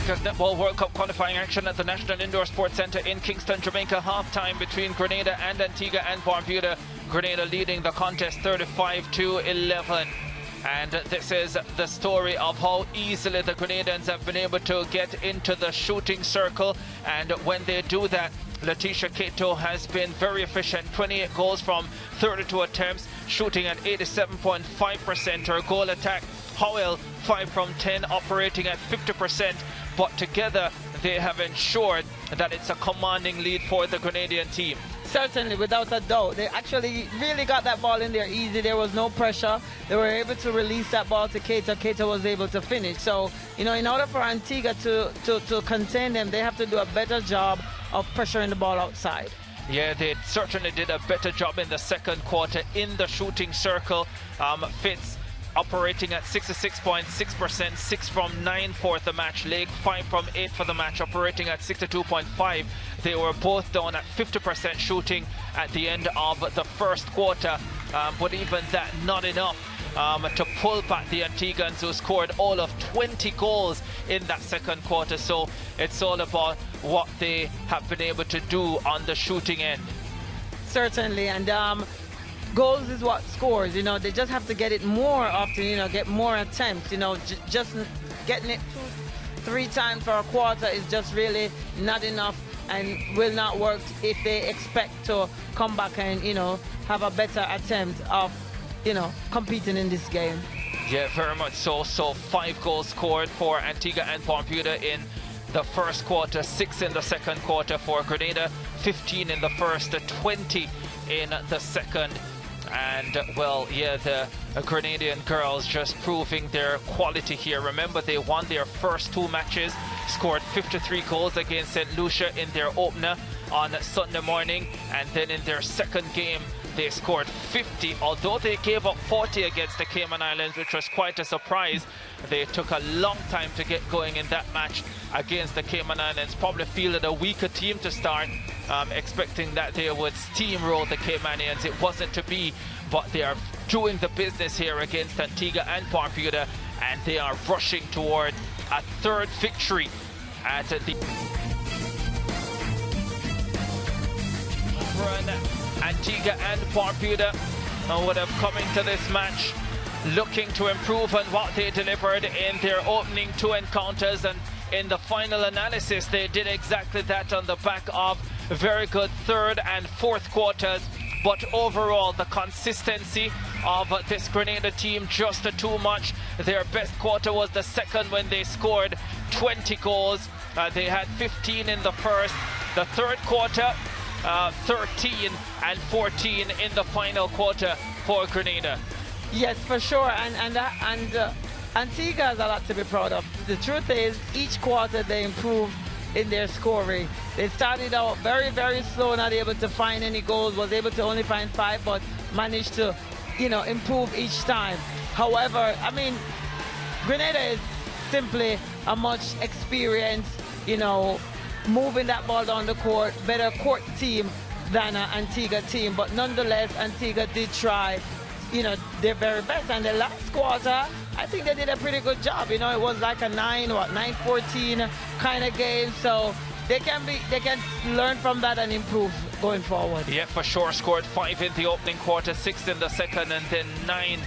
America's Netball World Cup qualifying action at the National Indoor Sports Centre in Kingston, Jamaica. Half-time between Grenada and Antigua and Barbuda. Grenada leading the contest 35-11. And this is the story of how easily the Grenadians have been able to get into the shooting circle. And when they do that, Letitia Cato has been very efficient. 28 goals from 32 attempts, shooting at 87.5%. Her goal attack, Howell, 5 from 10, operating at 50%. But together, they have ensured that it's a commanding lead for the Grenadian team. Certainly, without a doubt. They actually really got that ball in there easy. There was no pressure. They were able to release that ball to Cato. Cato was able to finish. So, you know, in order for Antigua to contain them, they have to do a better job of pressuring the ball outside. Yeah, they certainly did a better job in the second quarter in the shooting circle. Fitz operating at 66.6%, 6 from 9 for the match. Lake, 5 from 8 for the match, operating at 62.5. They were both down at 50% shooting at the end of the first quarter, but even that not enough to pull back the Antiguans, who scored all of 20 goals in that second quarter. So it's all about what they have been able to do on the shooting end. Certainly, and goals is what scores. You know, they just have to get it more often, you know, get more attempts. You know, just getting it 2-3 times for a quarter is just really not enough and will not work if they expect to come back and, you know, have a better attempt of, you know, competing in this game. Yeah, very much so. So 5 goals scored for Antigua and Barbuda in the first quarter, 6 in the second quarter for Grenada, 15 in the first, 20 in the second. And, well, yeah, the Grenadian girls just proving their quality here. Remember, they won their first 2 matches, scored 53 goals against St. Lucia in their opener on Sunday morning. And then in their second game, they scored 50, although they gave up 40 against the Cayman Islands, which was quite a surprise. They took a long time to get going in that match against the Cayman Islands. Probably fielded a weaker team to start, expecting that they would steamroll the Caymanians. It wasn't to be, but they are doing the business here against Antigua and Barbuda, and they are rushing toward a 3rd victory at the Antigua and Barbuda would have come into this match looking to improve on what they delivered in their opening 2 encounters, and in the final analysis they did exactly that on the back of very good 3rd and 4th quarters. But overall, the consistency of this Grenada team just too much. Their best quarter was the second, when they scored 20 goals. They had 15 in the first. The third quarter, 13 and 14 in the final quarter for Grenada. Yes, for sure, and Antigua has a lot to be proud of. The truth is, each quarter they improve in their scoring. They started out very, very slow, not able to find any goals, was able to only find 5, but managed to, you know, improve each time. However, I mean, Grenada is simply a much experienced, you know, moving that ball down the court, better court team than an Antigua team, but nonetheless, Antigua did try, you know, their very best. And the last quarter, I think they did a pretty good job. You know, it was like a 9-14 kind of game, so they can learn from that and improve going forward. Yeah, for sure. Scored 5 in the opening quarter, 6 in the second, and then 9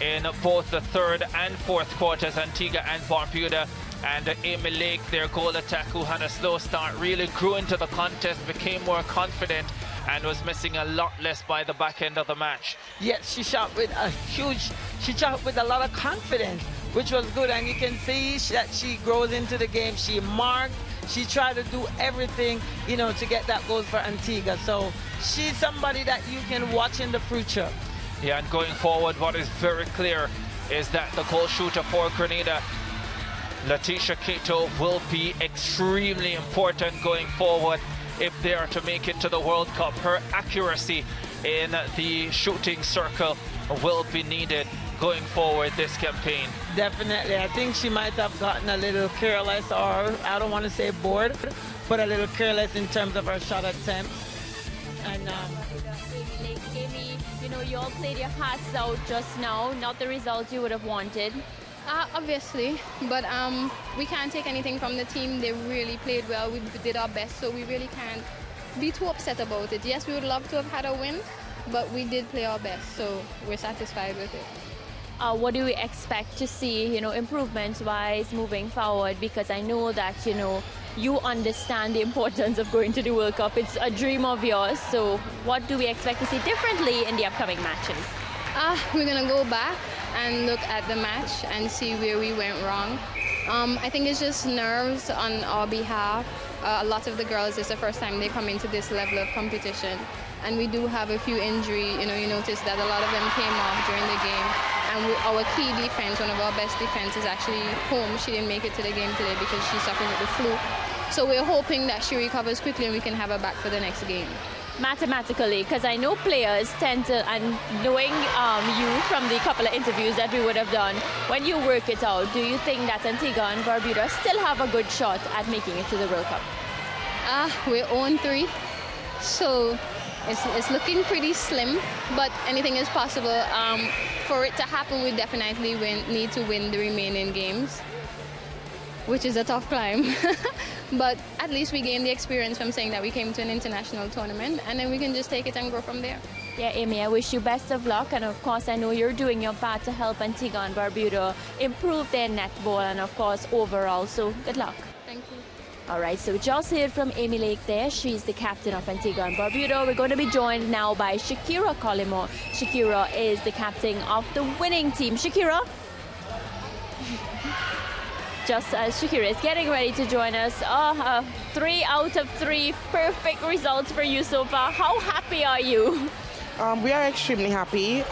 in both the third and fourth quarters. Antigua and Barbuda. And Amy Lake, their goal attack, who had a slow start, really grew into the contest, became more confident, and was missing a lot less by the back end of the match. Yes, she shot with a lot of confidence, which was good, and you can see that she grows into the game. She marked, she tried to do everything, you know, to get that goal for Antigua. So she's somebody that you can watch in the future. Yeah, and going forward, what is very clear is that the goal shooter for Grenada, Letitia Cato, will be extremely important going forward if they are to make it to the World Cup. Her accuracy in the shooting circle will be needed going forward this campaign. Definitely. I think she might have gotten a little careless, or I don't want to say bored, but a little careless in terms of her shot attempts. And Amy, you know, you all played your hearts out just now, not the result you would have wanted. Obviously, but we can't take anything from the team. They really played well. We did our best, so we really can't be too upset about it. Yes, we would love to have had a win, but we did play our best, so we're satisfied with it. What do we expect to see, improvements-wise moving forward? Because I know that, you understand the importance of going to the World Cup. It's a dream of yours. So what do we expect to see differently in the upcoming matches? We're going to go back and look at the match and see where we went wrong. I think it's just nerves on our behalf. A lot of the girls, it's the first time they come into this level of competition. And we do have a few injuries. You notice that a lot of them came off during the game. And our key defense, one of our best defense, is actually home. She didn't make it to the game today because she's suffering with the flu. So we're hoping that she recovers quickly and we can have her back for the next game. Mathematically, because I know players tend to, and knowing you from the couple of interviews that we would have done, when you work it out, do you think that Antigua and Barbuda still have a good shot at making it to the World Cup? We're 0-3, so it's looking pretty slim, but anything is possible. For it to happen, we definitely need to win the remaining games, which is a tough climb. But at least we gained the experience from saying that we came to an international tournament, and then we can just take it and grow from there. Yeah, Amy, I wish you best of luck, and of course I know you're doing your part to help Antigua and Barbuda improve their netball and of course overall, so good luck. Thank you. All right, so just heard from Amy Lake there. She's the captain of Antigua and Barbuda. We're going to be joined now by Shakira Collymore. Shakira is the captain of the winning team. Shakira? Just as Shakira is getting ready to join us, 3 out of 3 perfect results for you so far. How happy are you? We are extremely happy.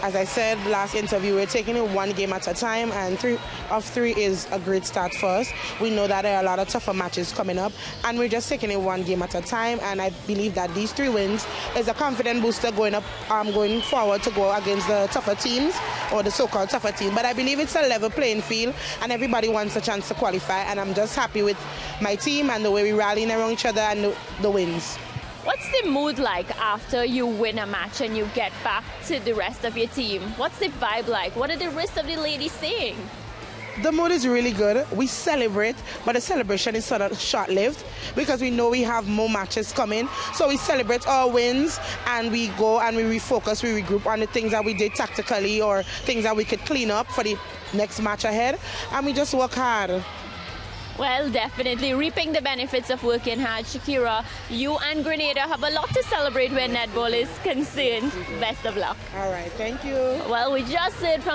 As I said last interview, we're taking it one game at a time, and 3 of 3 is a great start for us. We know that there are a lot of tougher matches coming up, and we're just taking it one game at a time, and I believe that these 3 wins is a confident booster going forward to go against the tougher teams, or the so-called tougher team. But I believe it's a level playing field, and everybody wants a chance to qualify, and I'm just happy with my team and the way we rallying around each other and the wins. What's the mood like after you win a match and you get back to the rest of your team? What's the vibe like? What are the rest of the ladies saying? The mood is really good. We celebrate, but the celebration is sort of short-lived because we know we have more matches coming. So we celebrate our wins and we go and we refocus, we regroup on the things that we did tactically or things that we could clean up for the next match ahead, and we just work hard. Well, definitely reaping the benefits of working hard. Shakira, you and Grenada have a lot to celebrate where netball is concerned. Best of luck. All right, thank you. Well, we just heard from